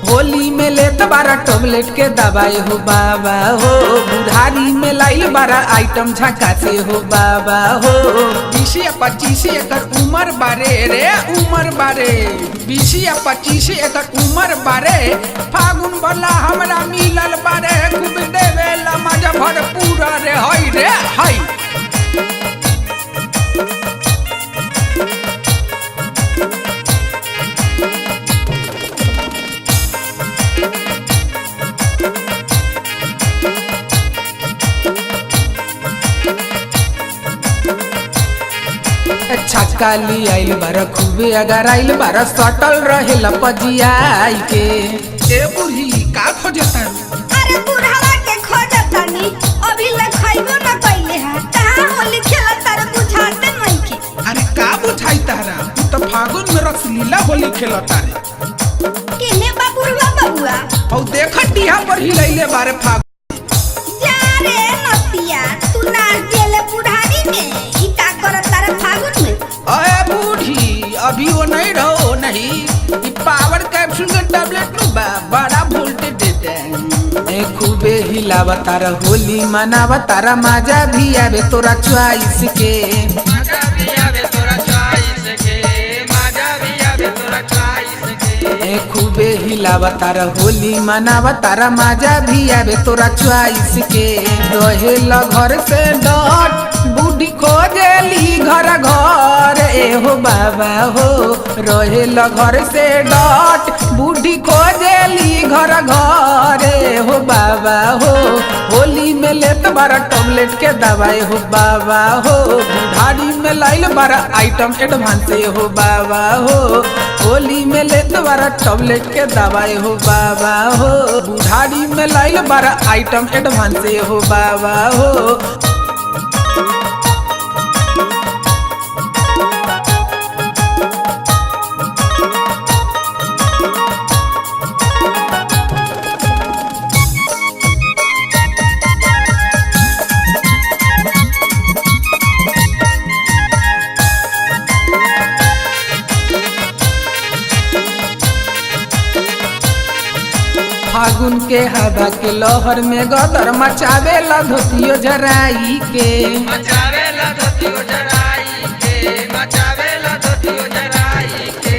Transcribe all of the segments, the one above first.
होली में लेत बारा टॉबलेट के दवाई हो बाबा हो, बुढ़ारी में लाइल बारा आइटम झका से हो बाबा हो। 20 या 25 एकर उम्र बारे रे उम्र बारे, 20 या 25 एकर उम्र बारे, फागुन वाला हमरा मिलल बारे, खूब देवेला मजा भरपूर रे हई रे हई। छक्का ली आइल बारा खूबे अगर आइल बारा सटल रहे लपजियाई के। ए बूढ़ी का खोजता? अरे बुढ़ावा के खोजतानी, अभी ले खइबो न कइले है, कहां होली खेलत तारे बुझाते नहीं की। अरे का बुझाई तारा, तू तो फागुन में रसलीला होली खेलता रे। केने बाबूवा बबुआ औ देख टिहा पर हिलैले बारे फागुन। जा रे नतिया, तू नाच देले बुढ़ारी में, ई का करत तारे फागुन में? अरे बूढ़ी अभी वो नहीं रहो नहीं, ये पावर कैप्सूल का टैबलेट नु बड़ा वोल्टेज देते हैं। ए खूबे हिलावा तारा होली मनावा तारा, मजा भी आवे तोरा चॉइस के, मजा भी आवे तोरा चॉइस के, मजा भी आवे तोरा चॉइस के। ए खूबे हिलावा तारा होली मनावा तारा, मजा भी आवे तोरा चॉइस के। रहेला घर से डट बूढ़ी खोजेली घर घर ए हो बाबा हो, रहेला घर से डट बूढ़ी खोजेली घर घर ए हो बाबा हो। होली में लेत बारा टॉबलेट के दवाई हो बाबा हो, बुढ़ारी में लाइल बारा आइटम एडवांस हो बाबा हो। होली में लेत बारा टॉबलेट के दवाई हो बाबा हो, बुढ़ारी में लाइल बारा आइटम एडवांस हो बाबा हो। फागुन के हवा के लहर में गदर मचावे ला धोतियो जराई के, मचावे ला धोतियो जराई के, मचावे ला धोतियो जराई के।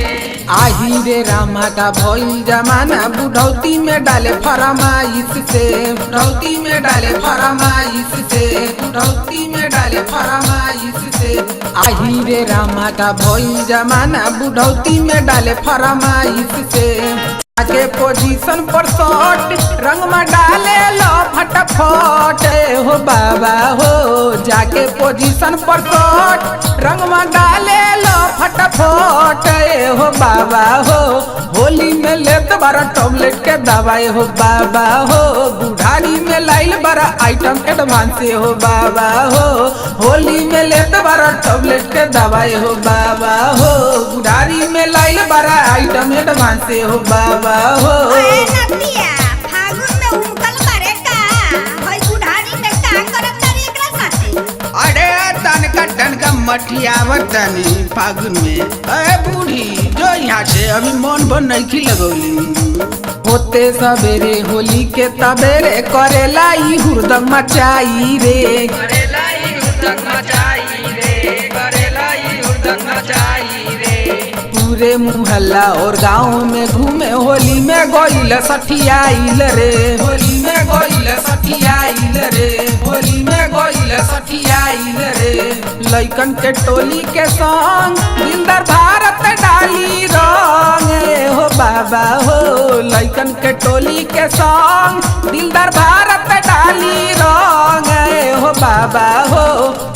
आही रे रामा का भइल जमाना, बुढ़ौती में डाले फरमाइश से, बुढ़ौती में डाले फरमाइश से, बुढ़ौती में डाले फरमाइश से। आही रे रामा का भइल जमाना, बुढ़ौती में डाले फरमाइश से। के पोजीशन पर शॉट रंग में डाले लो फटाफट हो बाबा हो, जाके पोजीशन पर शॉट रंग में डाले लो फटाफट हो बाबा हो। होली में लेत बारा टॉबलेट के दवाई हो बाबा हो, बुढ़ारी में लाइल बारा आइटम एडवांस हो बाबा हो। होली में लेत बारा टॉबलेट के दवाई हो बाबा हो, बुढ़ारी में लाइल बारा आइटम एडवांस हो बाबा हो। ओए नतिया, फागुन में उमकल बारे का, होय बुढ़ारी में का करत तारी एकरा साथे? अरे तनका मठियावत तनी फागुन में। अरे बूढ़ी जो यहाँ से अभी मन बन नहीं लगौली। होते सवेरे होली के तबेरे करेला ई हुरदंग मचाई रे, करेला ई हुरदंग मचाई रे, करेला ई हुरदंग मचाई रे। पूरे मुहल्ला और गाँव में घूमे होली में गइल सठियाइल रे, होली में गइल सठियाइल रे, होली में गइल सठियाइल रे। लइकन के टोली के संग दिलदार भारत डाली रंग हो बाबा हो, लइकन के टोली के संग दिलदार भारत डाली रंग हो बाबा हो।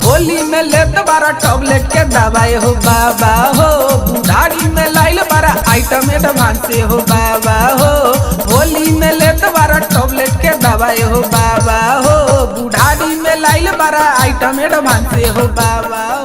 होली में लेत बारा टॉबलेट के दवाई हो बाबा हो, बुढ़ारी में लाइल बारा आइटम एडवांस हो बाबा हो। होली में लेत बारा टॉबलेट के दवाई हो बाबा हो, बुढ़ारी में हमारा आइटम एडवांस हो बाबा।